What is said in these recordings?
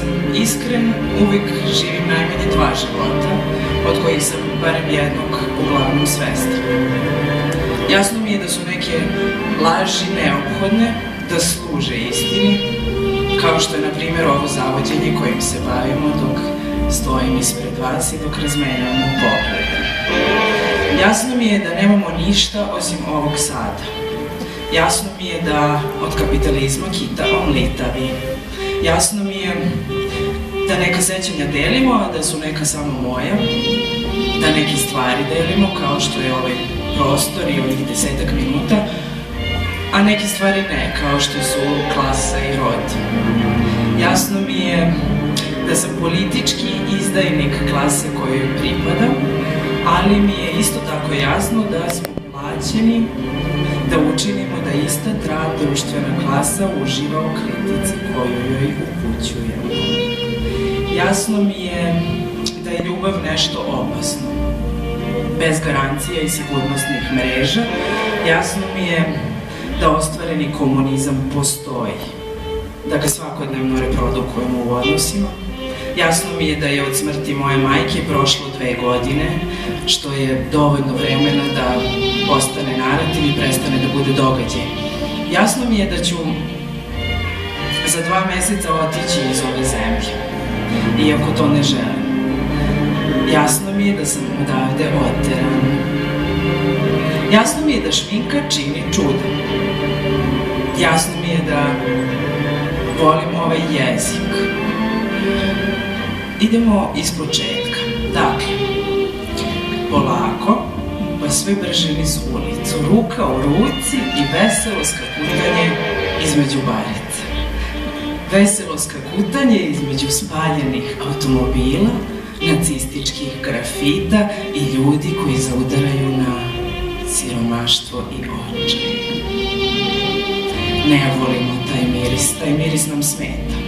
sam iskren, uvijek živim najmanje 2 života, od kojih sam barem jednog uglavnom svestan. Jasno mi je da su neke laži neophodne da služe istini, kao što je, na primjer, ovo zavođenje kojim se bavimo dok stojim ispred vas i dok razmenjamo poglede. Jasno mi je da nemamo ništa osim ovog sada. Jasno mi je da od kapitalizma kita omlitavi. Jasno mi je da neka sećanja delimo, a da su neka samo moja, da neke stvari delimo, kao što je ovaj prostor i ovih 10 minuta, a neke stvari ne, kao što su klasa i rod. Jasno mi je da sam politički izdajnik klase kojoj pripadam, ali mi je isto tako jasno da smo plaćeni da učinimo da ista ta društvena klasa uživa u kritici koju joj upućujemo. Jasno mi je da je ljubav nešto opasno, bez garancija i sigurnosnih mreža. Jasno mi je da ostvareni komunizam postoji, da ga svakodnevno reprodukujemo u odnosima. Jasno mi je da je od smrti moje majke prošlo 2 godine, što je dovoljno vremena da postane narativ i prestane da bude događaj. Jasno mi je da ću za 2 meseca otići iz ove zemlje, iako to ne želim. Jasno mi je da sam odavde oteran. Jasno mi je da šminka čini čuda. Jasno mi je da volim ovaj jezik. Idemo iz početka. Dakle, polako, pa sve brže niz ulicu, ruka u ruci i veselo skakutanje između barica. Veselo skakutanje između spaljenih automobila, nacističkih grafita i ljudi koji zaudaraju na siromaštvo i očaj. Ne volimo taj miris nam smeta.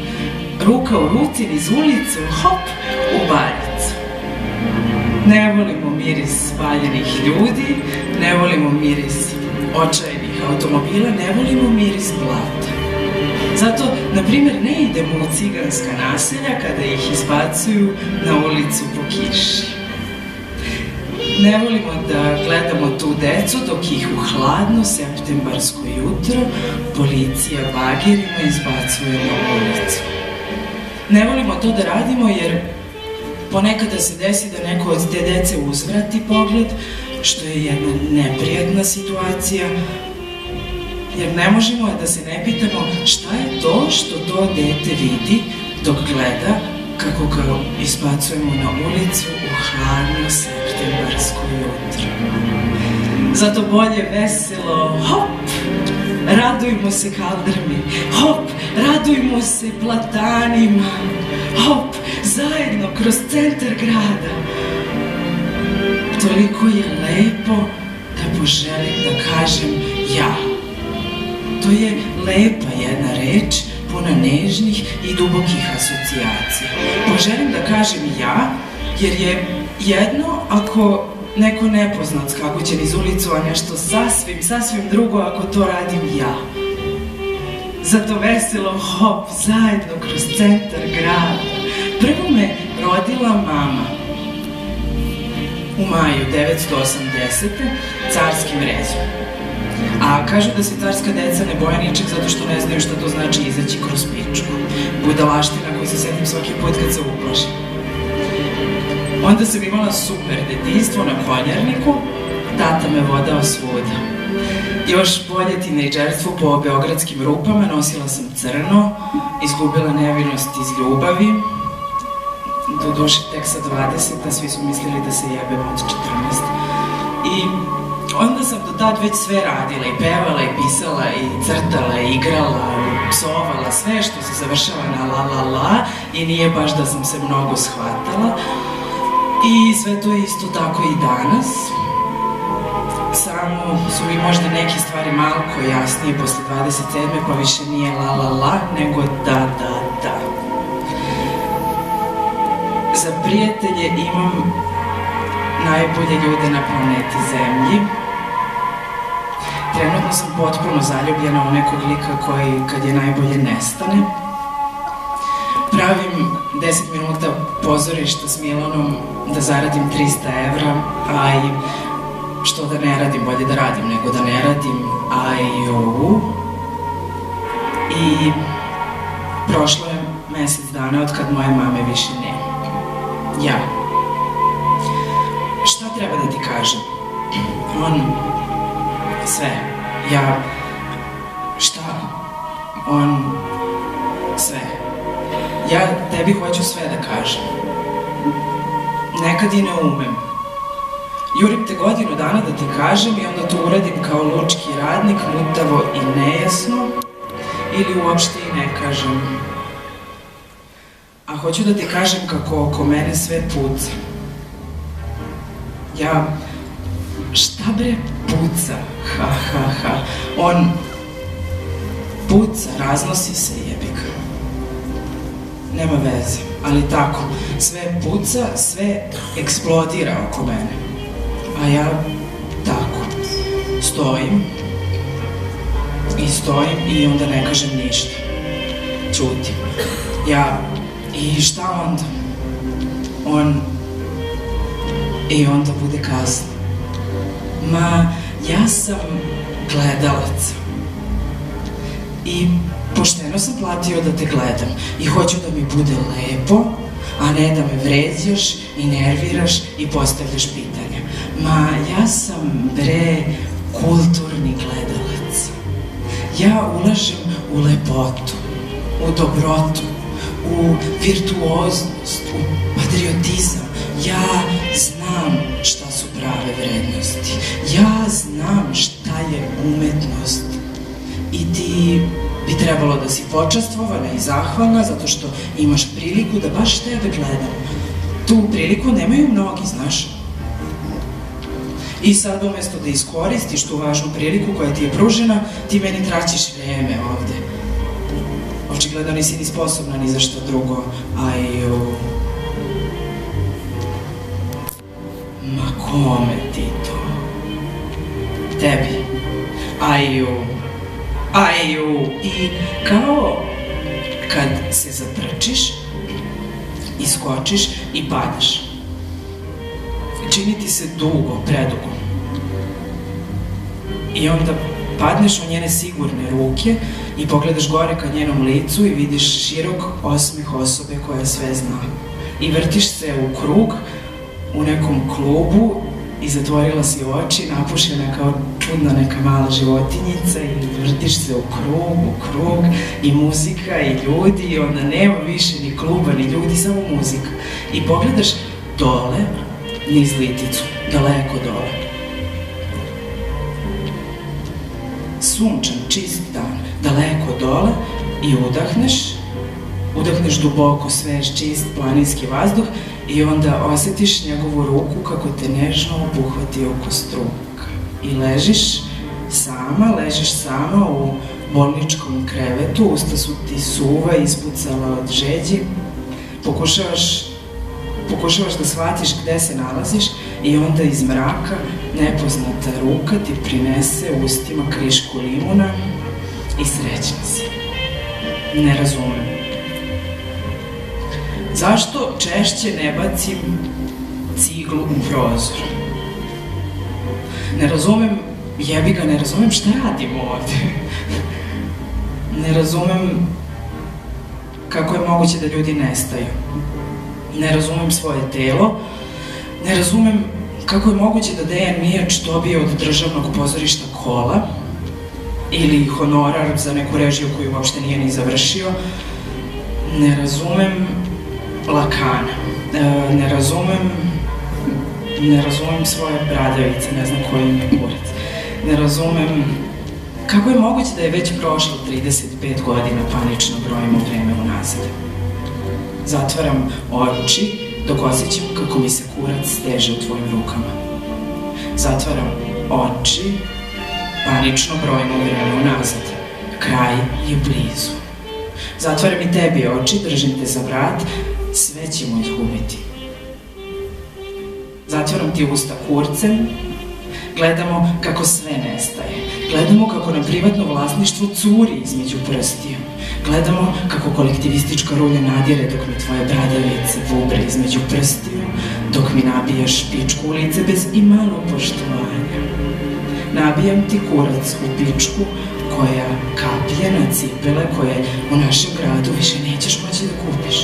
Ruka u ruci niz ulicu, hop, u baricu. Ne volimo miris spaljenih ljudi, ne volimo miris očajnih automobila, ne volimo miris blata. Zato, na primjer, ne idemo u ciganska naselja kada ih izbacuju na ulicu po kiši. Ne volimo da gledamo tu decu dok ih u hladno septembarsko jutro policija bagerima izbacuje na ulicu. Ne volimo to da radimo jer ponekada se desi da neko od te dece uzvrati pogled, što je jedna neprijatna situacija, jer ne možemo da se ne pitamo šta je to što to dete vidi dok gleda kako ga izbacujemo na ulicu u hladno septembarsko jutro. Zato bolje veselo, hop, radujmo se kaldrmi, hop, radujmo se platanima, hop, zajedno kroz centar grada. Toliko je lepo da poželim da kažem ja. To je lepa jedna reč, puna nežnih i dubokih asocijacija. Poželim da kažem ja, jer je jedno ako neko nepoznat skakuće niz ulicu, a nešto sasvim drugo ako to radim ja. Zato veselo, hop, zajedno kroz centar grada. Prvo me rodila mama u maju 1980. carskim rezom. A kažu da se carska deca ne boje ničeg zato što ne znaju šta to znači izaći kroz pičku. Budalaština koju se setim svaki put kad se uplašim. Onda sam imala super detinjstvo na Konjarniku, tata me vodao svuda. Još bolje tinejdžerstvo po beogradskim rupama, nosila sam crno, izgubila nevinost iz ljubavi, doduše tek sa 20, a svi su mislili da se jebem od 14. I onda sam do tad već sve radila, i pevala, i pisala, i crtala, i igrala, i psovala, sve što se završava na la, i nije baš da sam se mnogo shvatala. I sve to je isto tako i danas. Samo su mi možda neke stvari malko jasnije posle 27. pa više nije la, nego da. Za prijatelje imam najbolje ljude na planeti Zemlji. Trenutno sam potpuno zaljubljena u nekog lika koji, kad je najbolje, nestane. pravim 10 minuta pozorišta s Milanom da zaradim 300 evra, a i što da ne radim, bolje da radim nego da ne radim, I prošlo je mesec dana od kad moje mame više nema. Ja. Šta treba da ti kažem? On... sve. Ja... šta? On... sve. Ja tebi hoću sve da kažem. Nekad i ne umem. Jurim te godinu dana da ti kažem i onda to uradim kao lučki radnik, mutavo i nejasno, ili uopšte i ne kažem. A hoću da ti kažem kako oko mene sve puca. Ja... šta bre puca? Ha, ha, ha. On... puca, raznosi se, jebik. Nema veze, ali tako. Sve puca, sve eksplodira oko mene. A ja tako. Stojim. I stojim i onda ne kažem ništa. Ćutim. Ja... i šta onda? On... i onda bude kasno. Ma, ja sam gledalac. I pošteno sam platio da te gledam. I hoću da mi bude lepo, a ne da me vređaš i nerviraš i postavljaš pitanja. Ma, ja sam, bre, kulturni gledalac. Ja ulažem u lepotu, u dobrotu, u virtuoznost, u patriotizam. Ja znam šta su prave vrednosti. Ja znam šta je umetnost. I ti bi trebalo da si počastvovana i zahvalna zato što imaš priliku da baš tebe gledam. Tu priliku nemaju mnogi, znaš. I sad umesto da iskoristiš tu važnu priliku koja ti je pružena, ti meni traćiš vreme ovde. Očigledno nisi ni sposobna ni za šta drugo, Ma kome ti to? Tebi. I kao kad se zatrčiš, iskočiš i padaš. Čini ti se dugo, predugo. I onda padneš u njene sigurne ruke i pogledaš gore ka njenom licu i vidiš širok osmeh osobe koja sve zna. I vrtiš se u krug u nekom klubu i zatvorila si oči, napušena kao čudna neka mala životinjica i vrtiš se u krug i muzika i ljudi i onda nema više ni kluba ni ljudi, samo muzika. I pogledaš dole, niz liticu, daleko dole. Sunčan, čist dan, daleko dole i udahneš duboko, svež, čist, planinski vazduh i onda osjetiš njegovu ruku kako te nežno obuhvati oko struka. I ležiš sama u bolničkom krevetu, usta su ti suva, ispucala od žeđi, pokušavaš da shvatiš gde se nalaziš i onda iz mraka nepoznata ruka ti prinese ustima krišku limuna i srećna si. Ne razumem. Zašto češće ne bacim ciglu u prozor? Ne razumem, jebi ga, ne razumem šta radim ovde. Ne razumem kako je moguće da ljudi nestaju. Ne razumem svoje telo. Ne razumem kako je moguće da Dejan Mijač dobije od državnog pozorišta kola ili honorar za neku režiju koju uopšte nije ni završio. Ne razumem Lakana. Ne razumem svoje bradavice, ne znam koji im je kurac. Ne razumem kako je moguće da je već prošlo 35 godina, panično brojimo vreme unazad. Zatvaram oči dok osjećam kako mi se kurac steže u tvojim rukama. Zatvaram oči, panično brojimo vreme unazad. Kraj je blizu. Zatvaram i tebi oči, držim te za vrat, sve ćemo izgubiti. Zatvaram ti usta kurcem, gledamo kako sve nestaje. Gledamo kako nam privatno vlasništvo curi između prstiju. Gledamo kako kolektivistička rulja nadire dok mi tvoje bradavice vubre između prstiju, dok mi nabijaš pičku u lice bez imalo poštovanja. Nabijam ti kurac u pičku koja kaplje na cipele koje u našem gradu više nećeš moći da kupiš.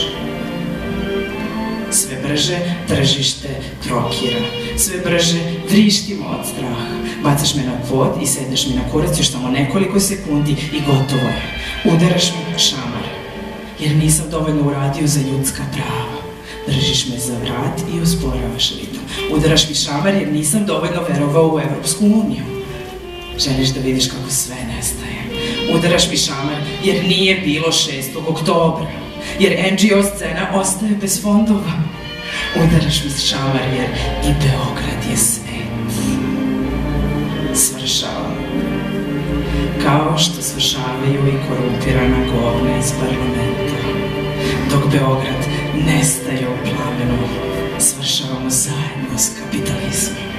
Sve brže tržište trokira, sve brže vrištimo od straha. Bacaš me na pod i sedneš mi na kurac još samo nekoliko sekundi i gotovo je. Udaraš mi šamar, jer nisam dovoljno uradio za ljudska prava. Držiš me za vrat i usporavaš ritam. Udaraš mi šamar jer nisam dovoljno verovao u Evropsku uniju. Želiš da vidiš kako sve nestaje. Udaraš mi šamar jer nije bilo 6. oktobra. Jer NGO scena ostaje bez fondova. Udaraš mi šamar jer i Beograd je svet. Svršavam. Kao što svršavaju i korumpirana govna iz parlamenta. Dok Beograd nestaje u plamenu, svršavamo zajedno s kapitalizmom.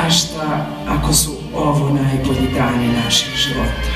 A šta ako su ovo najbolji dani naših života?